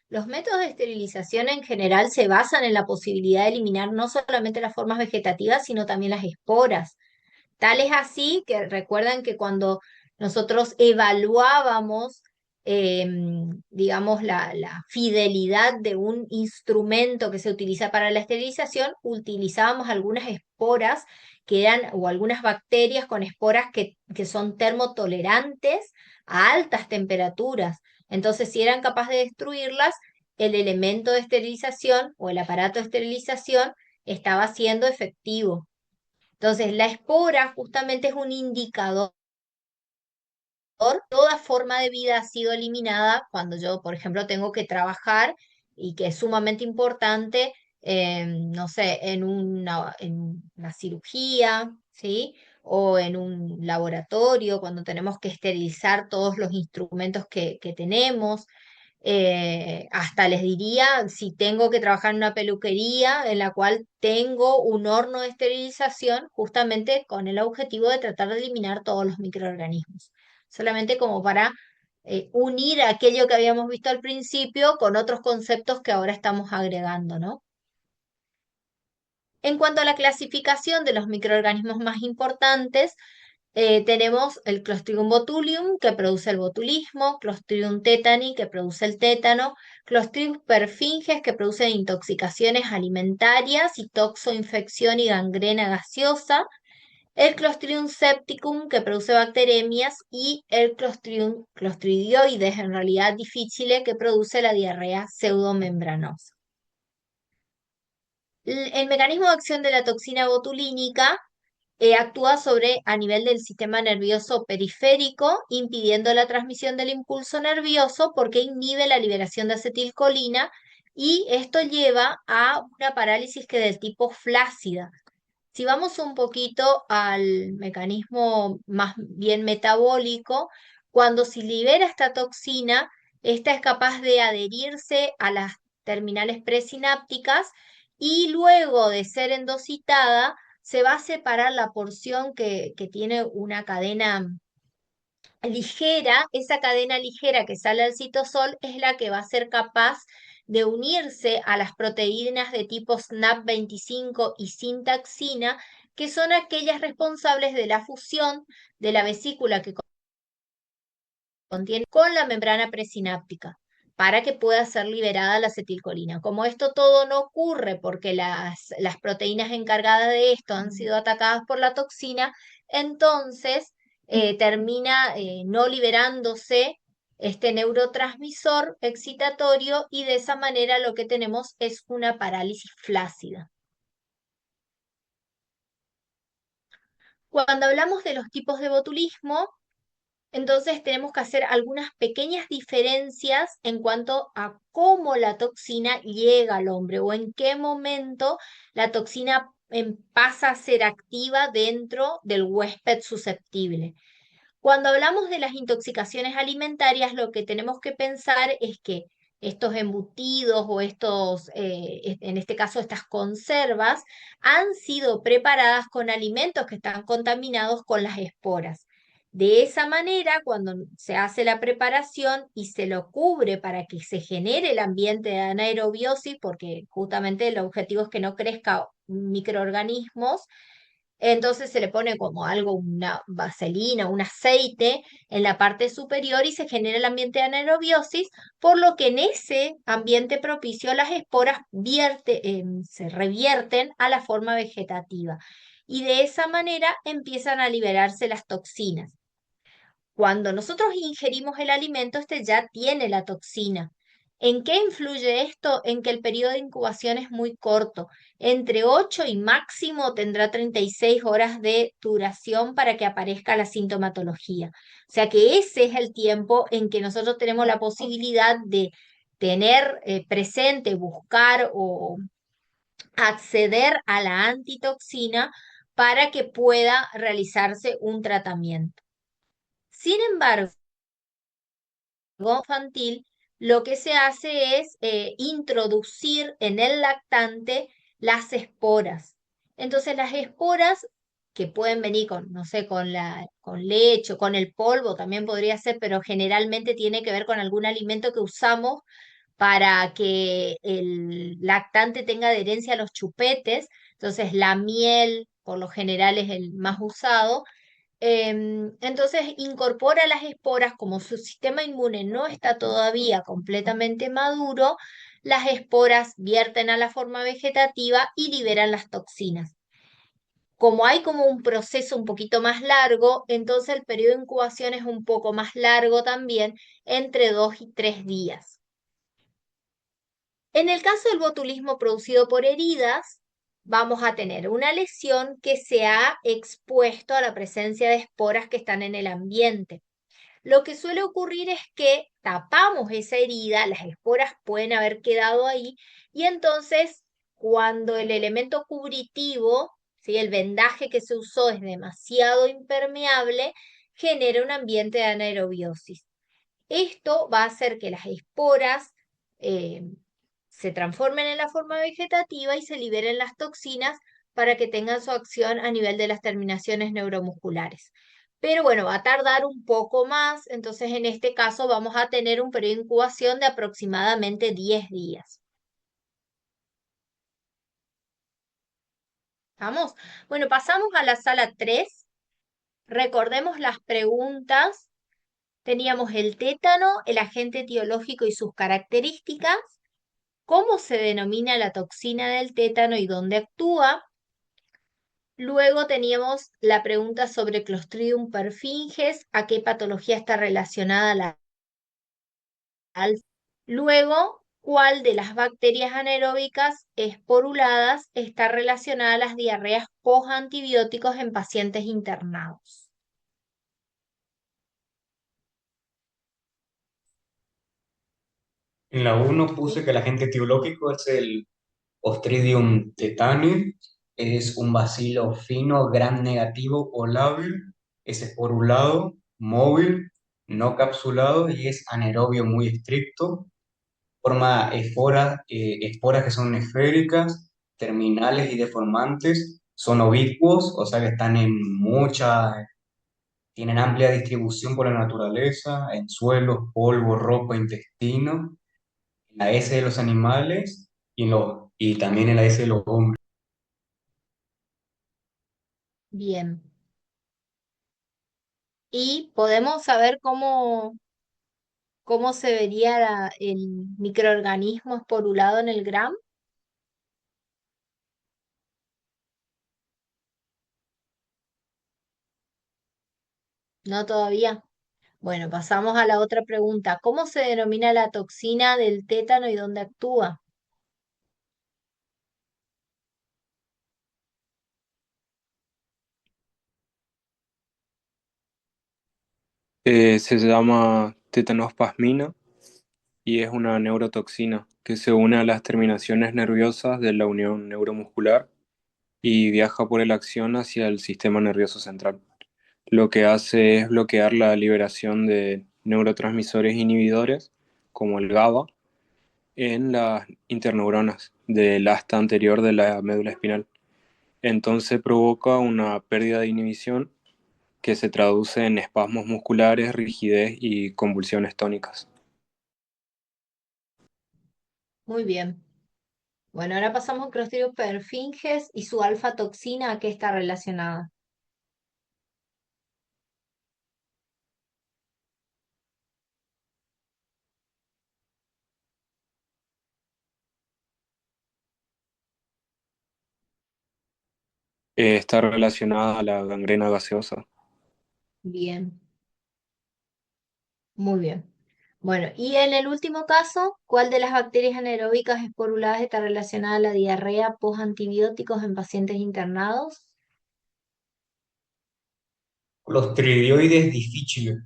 Los métodos de esterilización en general se basan en la posibilidad de eliminar no solamente las formas vegetativas, sino también las esporas. Tal es así que recuerdan que cuando nosotros evaluábamos, digamos, la fidelidad de un instrumento que se utiliza para la esterilización, utilizábamos algunas esporas que eran, o algunas bacterias con esporas que son termotolerantes a altas temperaturas. Entonces, si eran capaces de destruirlas, el elemento de esterilización o el aparato de esterilización estaba siendo efectivo. Entonces, la espora justamente es un indicador. Toda forma de vida ha sido eliminada cuando yo, por ejemplo, tengo que trabajar y que es sumamente importante, no sé, en una cirugía, ¿sí? O en un laboratorio, cuando tenemos que esterilizar todos los instrumentos que tenemos. Hasta les diría, si tengo que trabajar en una peluquería en la cual tengo un horno de esterilización, justamente con el objetivo de tratar de eliminar todos los microorganismos. Solamente como para unir aquello que habíamos visto al principio con otros conceptos que ahora estamos agregando, ¿no? En cuanto a la clasificación de los microorganismos más importantes, tenemos el Clostridium botulium, que produce el botulismo, Clostridium tetani, que produce el tétano, Clostridium perfringens, que produce intoxicaciones alimentarias y toxoinfección y gangrena gaseosa, el Clostridium septicum, que produce bacteremias, y el Clostridium clostridioides, en realidad difícil, que produce la diarrea pseudomembranosa. El mecanismo de acción de la toxina botulínica actúa a nivel del sistema nervioso periférico, impidiendo la transmisión del impulso nervioso porque inhibe la liberación de acetilcolina y esto lleva a una parálisis que es del tipo flácida. Si vamos un poquito al mecanismo más bien metabólico, cuando se libera esta toxina, esta es capaz de adherirse a las terminales presinápticas y luego de ser endocitada, se va a separar la porción que tiene una cadena ligera. Esa cadena ligera que sale al citosol es la que va a ser capaz de unirse a las proteínas de tipo SNAP25 y sintaxina, que son aquellas responsables de la fusión de la vesícula que contiene con la membrana presináptica para que pueda ser liberada la acetilcolina. Como esto todo no ocurre porque las proteínas encargadas de esto han sido atacadas por la toxina, entonces termina no liberándose este neurotransmisor excitatorio y de esa manera lo que tenemos es una parálisis flácida. Cuando hablamos de los tipos de botulismo, entonces tenemos que hacer algunas pequeñas diferencias en cuanto a cómo la toxina llega al hombre o en qué momento la toxina pasa a ser activa dentro del huésped susceptible. Cuando hablamos de las intoxicaciones alimentarias, lo que tenemos que pensar es que estos embutidos o estos, en este caso, estas conservas, han sido preparadas con alimentos que están contaminados con las esporas. De esa manera, cuando se hace la preparación y se lo cubre para que se genere el ambiente de anaerobiosis, porque justamente el objetivo es que no crezca microorganismos, entonces se le pone como algo, una vaselina, un aceite en la parte superior y se genera el ambiente de anaerobiosis, por lo que en ese ambiente propicio las esporas se revierten a la forma vegetativa y de esa manera empiezan a liberarse las toxinas. Cuando nosotros ingerimos el alimento, este ya tiene la toxina. ¿En qué influye esto? En que el periodo de incubación es muy corto, entre 8 y máximo tendrá 36 horas de duración para que aparezca la sintomatología. O sea que ese es el tiempo en que nosotros tenemos la posibilidad de tener presente, buscar o acceder a la antitoxina para que pueda realizarse un tratamiento. Sin embargo, infantil, lo que se hace es introducir en el lactante las esporas. Entonces, las esporas que pueden venir con, no sé, con leche o con el polvo, también podría ser, pero generalmente tiene que ver con algún alimento que usamos para que el lactante tenga adherencia a los chupetes. Entonces, la miel, por lo general, es el más usado. Entonces incorpora las esporas, como su sistema inmune no está todavía completamente maduro, las esporas vierten a la forma vegetativa y liberan las toxinas. Como hay como un proceso un poquito más largo, entonces el periodo de incubación es un poco más largo también, entre 2 y 3 días. En el caso del botulismo producido por heridas, vamos a tener una lesión que se ha expuesto a la presencia de esporas que están en el ambiente. Lo que suele ocurrir es que tapamos esa herida, las esporas pueden haber quedado ahí y entonces cuando el elemento cubritivo, ¿sí? El vendaje que se usó es demasiado impermeable, genera un ambiente de anaerobiosis. Esto va a hacer que las esporas eh, se transformen en la forma vegetativa y se liberen las toxinas para que tengan su acción a nivel de las terminaciones neuromusculares. Pero bueno, va a tardar un poco más, entonces en este caso vamos a tener un periodo de incubación de aproximadamente 10 días. ¿Vamos? Bueno, pasamos a la sala 3. Recordemos las preguntas. Teníamos el tétano, el agente etiológico y sus características. ¿Cómo se denomina la toxina del tétano y dónde actúa? Luego teníamos la pregunta sobre Clostridium perfringens, a qué patología está relacionada la alfa. Luego, ¿cuál de las bacterias anaeróbicas esporuladas está relacionada a las diarreas post-antibióticos en pacientes internados? En la uno puse que el agente etiológico es el Ostridium tetani, es un bacilo fino, gram negativo o lábil, es esporulado, móvil, no capsulado y es anaerobio muy estricto. Forma esporas que son esféricas, terminales y deformantes, son oblicuos, o sea que están tienen amplia distribución por la naturaleza, en suelos, polvo, ropa, intestino, en la S de los animales y también en la S de los hombres. Bien. Y podemos saber cómo se vería el microorganismo esporulado en el gram. No todavía. Bueno, pasamos a la otra pregunta. ¿Cómo se denomina la toxina del tétano y dónde actúa? Se llama tetanospasmina y es una neurotoxina que se une a las terminaciones nerviosas de la unión neuromuscular y viaja por la acción hacia el sistema nervioso central. Lo que hace es bloquear la liberación de neurotransmisores inhibidores, como el GABA, en las interneuronas del asta anterior de la médula espinal. Entonces provoca una pérdida de inhibición que se traduce en espasmos musculares, rigidez y convulsiones tónicas. Muy bien. Bueno, ahora pasamos a Clostridium perfringens y su alfa toxina, ¿a qué está relacionada? Está relacionada a la gangrena gaseosa. Bien, muy bien. Bueno, y en el último caso, ¿cuál de las bacterias anaeróbicas esporuladas está relacionada a la diarrea post-antibióticos en pacientes internados? Clostridioides difficile.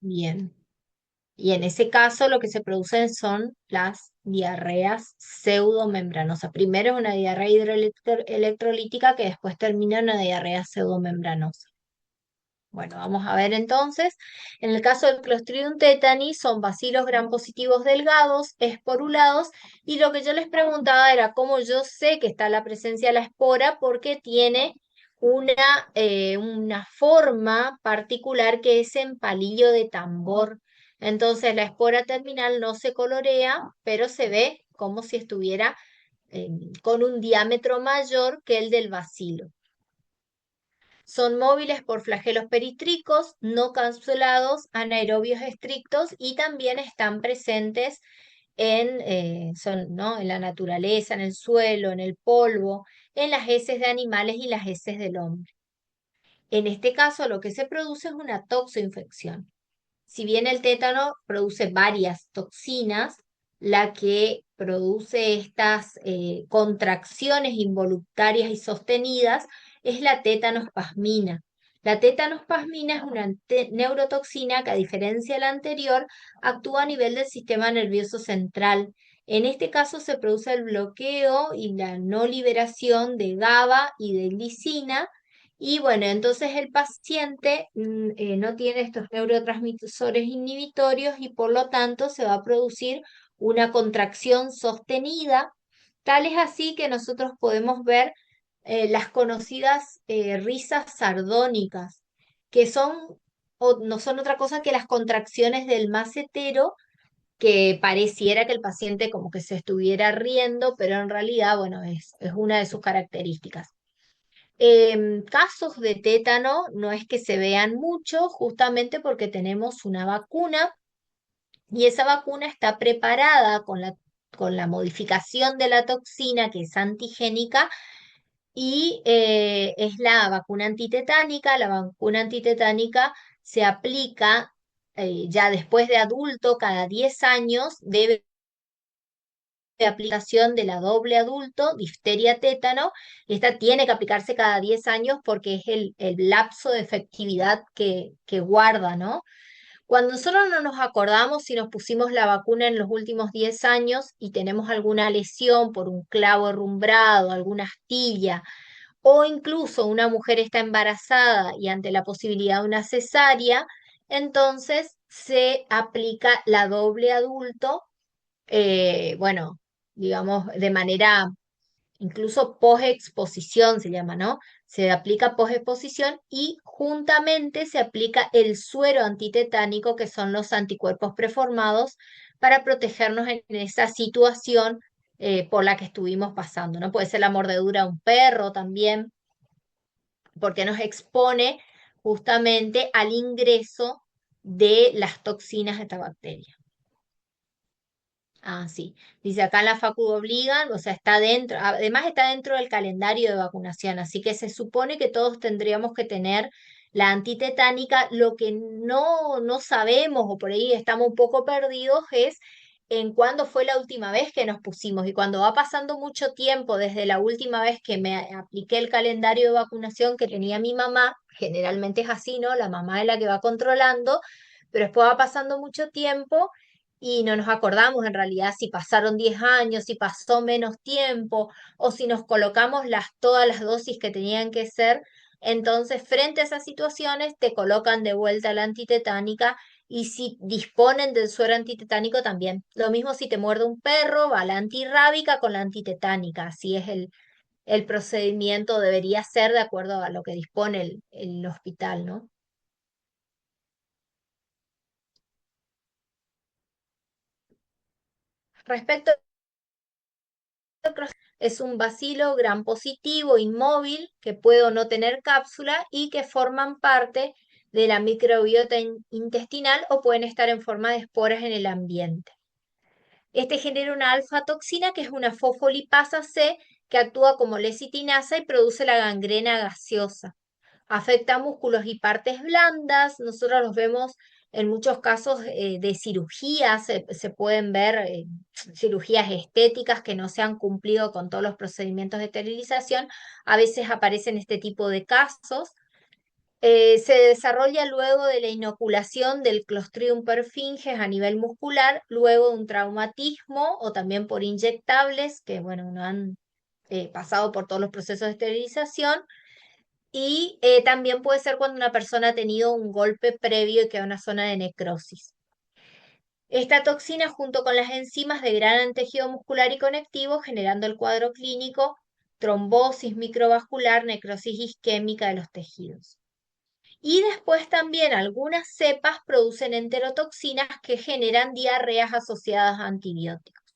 Bien. Y en ese caso lo que se producen son las diarreas pseudomembranosas. Primero es una diarrea hidroelectrolítica que después termina en una diarrea pseudomembranosa. Bueno, vamos a ver entonces. En el caso del Clostridium tetani son bacilos gram positivos delgados, esporulados, y lo que yo les preguntaba era cómo yo sé que está la presencia de la espora porque tiene una forma particular que es en palillo de tambor. Entonces la espora terminal no se colorea, pero se ve como si estuviera con un diámetro mayor que el del bacilo. Son móviles por flagelos peritricos, no capsulados, anaerobios estrictos y también están presentes ¿no? En la naturaleza, en el suelo, en el polvo, en las heces de animales y las heces del hombre. En este caso, lo que se produce es una toxoinfección. Si bien el tétano produce varias toxinas, la que produce estas contracciones involuntarias y sostenidas es la tétanospasmina. La tétanospasmina es una neurotoxina que, a diferencia de la anterior, actúa a nivel del sistema nervioso central. En este caso se produce el bloqueo y la no liberación de GABA y de glicina, y bueno, entonces el paciente no tiene estos neurotransmisores inhibitorios y por lo tanto se va a producir una contracción sostenida. Tal es así que nosotros podemos ver las conocidas risas sardónicas, que no son otra cosa que las contracciones del macetero, que pareciera que el paciente como que se estuviera riendo, pero en realidad, bueno, es una de sus características. Casos de tétano no es que se vean mucho, justamente porque tenemos una vacuna y esa vacuna está preparada con la modificación de la toxina que es antigénica y es la vacuna antitetánica. La vacuna antitetánica se aplica ya después de adulto cada 10 años, debe de aplicación de la doble adulto, difteria tétano, y esta tiene que aplicarse cada 10 años porque es el lapso de efectividad que guarda, ¿no? Cuando nosotros no nos acordamos si nos pusimos la vacuna en los últimos 10 años y tenemos alguna lesión por un clavo herrumbrado, alguna astilla, o incluso una mujer está embarazada y ante la posibilidad de una cesárea, entonces se aplica la doble adulto, bueno, digamos, de manera incluso posexposición se llama, ¿no? Se aplica posexposición y juntamente se aplica el suero antitetánico, que son los anticuerpos preformados, para protegernos en esa situación por la que estuvimos pasando, ¿no? Puede ser la mordedura de un perro también, porque nos expone justamente al ingreso de las toxinas de esta bacteria. Ah, sí. Dice acá en la Facu obligan, o sea, está dentro, además está dentro del calendario de vacunación, así que se supone que todos tendríamos que tener la antitetánica. Lo que no sabemos, o por ahí estamos un poco perdidos, es en cuándo fue la última vez que nos pusimos. Y cuando va pasando mucho tiempo desde la última vez que me apliqué el calendario de vacunación que tenía mi mamá, generalmente es así, ¿no? La mamá es la que va controlando, pero después va pasando mucho tiempo y no nos acordamos en realidad si pasaron 10 años, si pasó menos tiempo o si nos colocamos todas las dosis que tenían que ser. Entonces, frente a esas situaciones, te colocan de vuelta la antitetánica y si disponen del suero antitetánico también. Lo mismo si te muerde un perro, va la antirrábica con la antitetánica. Así es el procedimiento, debería ser de acuerdo a lo que dispone el hospital, ¿no? Respecto es un bacilo gram positivo inmóvil que puede o no tener cápsula y que forman parte de la microbiota intestinal o pueden estar en forma de esporas en el ambiente. Este genera una alfa-toxina que es una fosfolipasa C que actúa como lecitinasa y produce la gangrena gaseosa. Afecta músculos y partes blandas. Nosotros los vemos en muchos casos de cirugías, se pueden ver cirugías estéticas que no se han cumplido con todos los procedimientos de esterilización. A veces aparecen este tipo de casos. Se desarrolla luego de la inoculación del Clostridium perfringens a nivel muscular, luego de un traumatismo o también por inyectables que, bueno, no han pasado por todos los procesos de esterilización. Y también puede ser cuando una persona ha tenido un golpe previo y queda una zona de necrosis. Esta toxina, junto con las enzimas, degradan el tejido muscular y conectivo, generando el cuadro clínico, trombosis microvascular, necrosis isquémica de los tejidos. Y después también algunas cepas producen enterotoxinas que generan diarreas asociadas a antibióticos.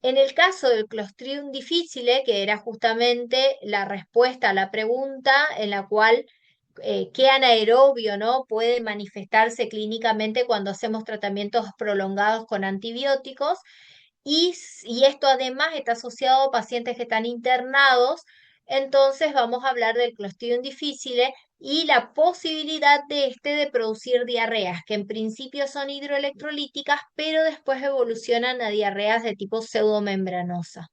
En el caso del Clostridium difficile, que era justamente la respuesta a la pregunta en la cual qué anaerobio, ¿no?, puede manifestarse clínicamente cuando hacemos tratamientos prolongados con antibióticos, y esto además está asociado a pacientes que están internados. Entonces vamos a hablar del Clostridium difficile y la posibilidad de producir diarreas, que en principio son hidroelectrolíticas, pero después evolucionan a diarreas de tipo pseudomembranosa.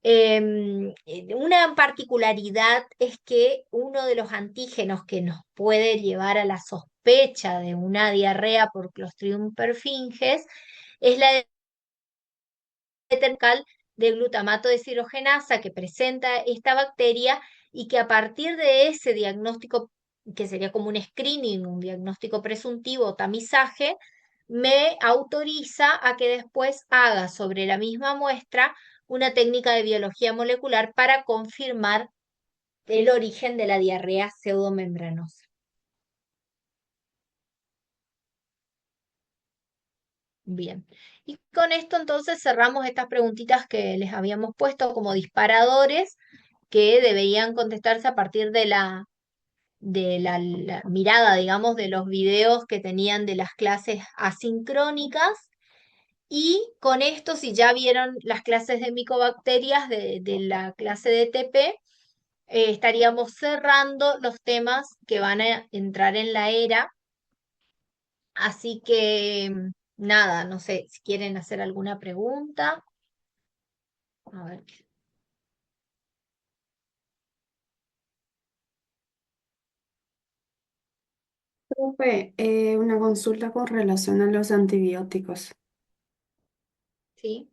Una particularidad es que uno de los antígenos que nos puede llevar a la sospecha de una diarrea por Clostridium perfringens es la tercal de glutamato deshidrogenasa que presenta esta bacteria y que a partir de ese diagnóstico, que sería como un screening, un diagnóstico presuntivo o tamizaje, me autoriza a que después haga sobre la misma muestra una técnica de biología molecular para confirmar el origen de la diarrea pseudomembranosa. Bien, y con esto entonces cerramos estas preguntitas que les habíamos puesto como disparadores que deberían contestarse a partir de la mirada, digamos, de los videos que tenían de las clases asincrónicas. Y con esto, si ya vieron las clases de micobacterias de la clase de TP, estaríamos cerrando los temas que van a entrar en la era. Así que nada, no sé si quieren hacer alguna pregunta. A ver. Profe, una consulta con relación a los antibióticos. Sí.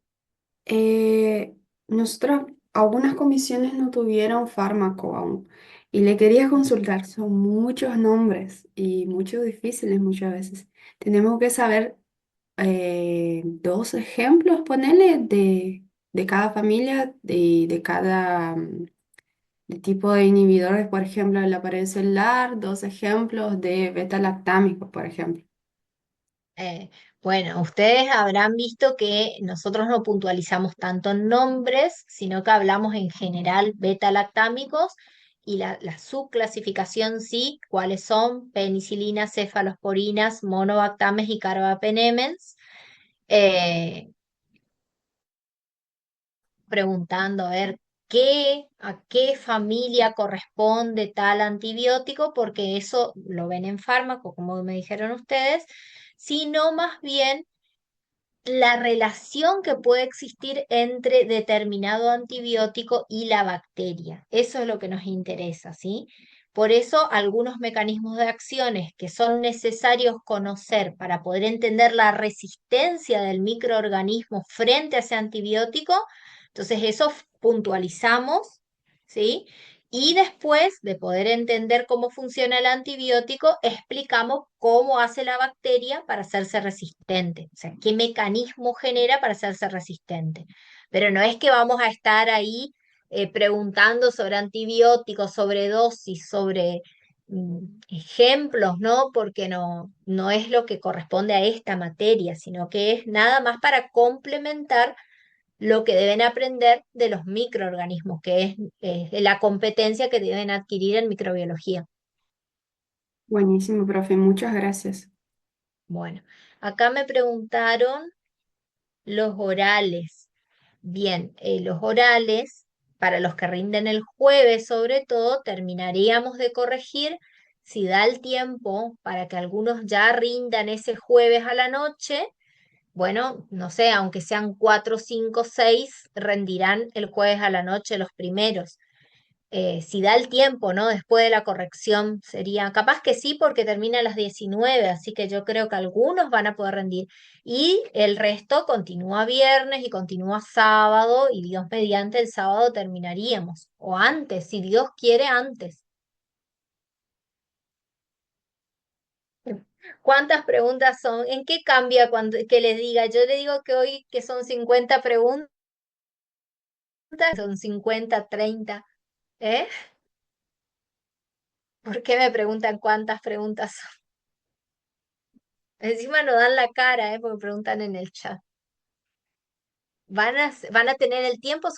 Nosotros, algunas comisiones no tuvieron fármaco aún. Y le quería consultar, son muchos nombres y muchos difíciles muchas veces. Tenemos que saber dos ejemplos, ponele, de cada familia y de cada de tipo de inhibidores. Por ejemplo, le aparece el LAR, dos ejemplos de beta-lactámicos, por ejemplo. Bueno, ustedes habrán visto que nosotros no puntualizamos tanto en nombres, sino que hablamos en general beta-lactámicos y la subclasificación sí, cuáles son penicilinas, cefalosporinas, monobactames y carbapenemens. Eh, Preguntando a ver a qué familia corresponde tal antibiótico, porque eso lo ven en fármaco, como me dijeron ustedes, sino más bien la relación que puede existir entre determinado antibiótico y la bacteria. Eso es lo que nos interesa, ¿sí? Por eso algunos mecanismos de acciones que son necesarios conocer para poder entender la resistencia del microorganismo frente a ese antibiótico, entonces eso puntualizamos, ¿sí? Y después de poder entender cómo funciona el antibiótico, explicamos cómo hace la bacteria para hacerse resistente, o sea, qué mecanismo genera para hacerse resistente. Pero no es que vamos a estar ahí preguntando sobre antibióticos, sobre dosis, sobre ejemplos, ¿no? Porque no es lo que corresponde a esta materia, sino que es nada más para complementar lo que deben aprender de los microorganismos, que es la competencia que deben adquirir en microbiología. Buenísimo, profe, muchas gracias. Bueno, acá me preguntaron los orales. Bien, los orales, para los que rinden el jueves sobre todo, terminaríamos de corregir si da el tiempo para que algunos ya rindan ese jueves a la noche. Bueno, no sé, aunque sean 4, 5, 6, rendirán el jueves a la noche los primeros. Si da el tiempo, ¿no? Después de la corrección sería, capaz que sí, porque termina a las 19, así que yo creo que algunos van a poder rendir. Y el resto continúa viernes y continúa sábado, y Dios mediante el sábado terminaríamos, o antes, si Dios quiere antes. ¿Cuántas preguntas son? ¿En qué cambia cuando que les diga? Yo le digo que hoy que son 50 preguntas, son 50, 30, ¿eh? ¿Por qué me preguntan cuántas preguntas son? Encima no dan la cara, ¿eh? Porque preguntan en el chat. Van a tener el tiempo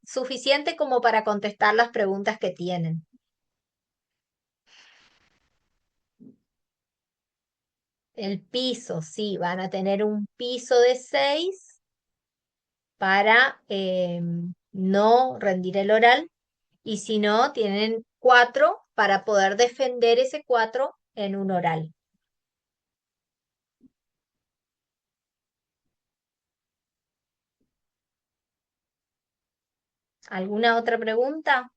suficiente como para contestar las preguntas que tienen. El piso, sí, van a tener un piso de 6 para no rendir el oral. Y si no, tienen 4 para poder defender ese 4 en un oral. ¿Alguna otra pregunta?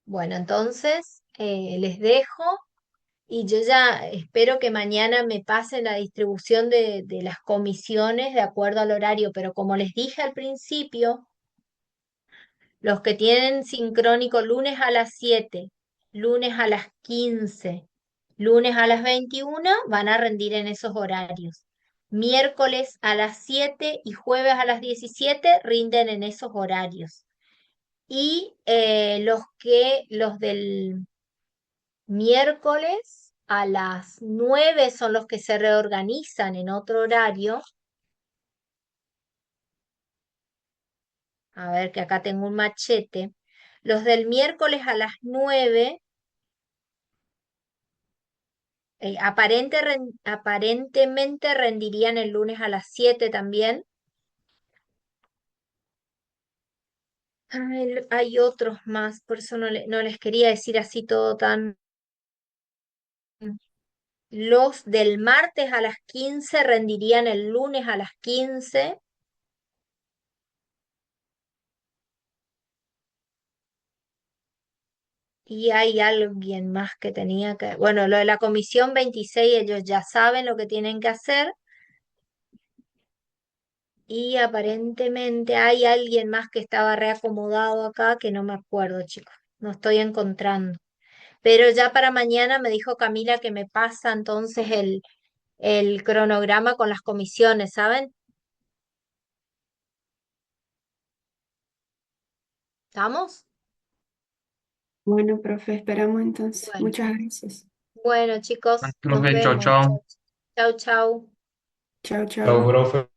Bueno, entonces les dejo y yo ya espero que mañana me pasen la distribución de las comisiones de acuerdo al horario, pero como les dije al principio, los que tienen sincrónico lunes a las 7, lunes a las 15, lunes a las 21, van a rendir en esos horarios. Miércoles a las 7 y jueves a las 17 rinden en esos horarios. Y los del miércoles a las 9 son los que se reorganizan en otro horario. A ver, que acá tengo un machete. Los del miércoles a las 9 aparentemente rendirían el lunes a las 7 también. Hay otros más, por eso no les quería decir así todo tan... Los del martes a las 15 rendirían el lunes a las 15. Y hay alguien más que tenía que... Bueno, lo de la comisión 26, ellos ya saben lo que tienen que hacer. Y aparentemente hay alguien más que estaba reacomodado acá que no me acuerdo, chicos. No estoy encontrando. Pero ya para mañana me dijo Camila que me pasa entonces el cronograma con las comisiones, ¿saben? ¿Estamos? Bueno, profe, esperamos entonces. Bueno, Muchas gracias. bueno, chicos, nos Profe, chao, vemos. chao. Chau, chau. Chao, Chao, chao. profe.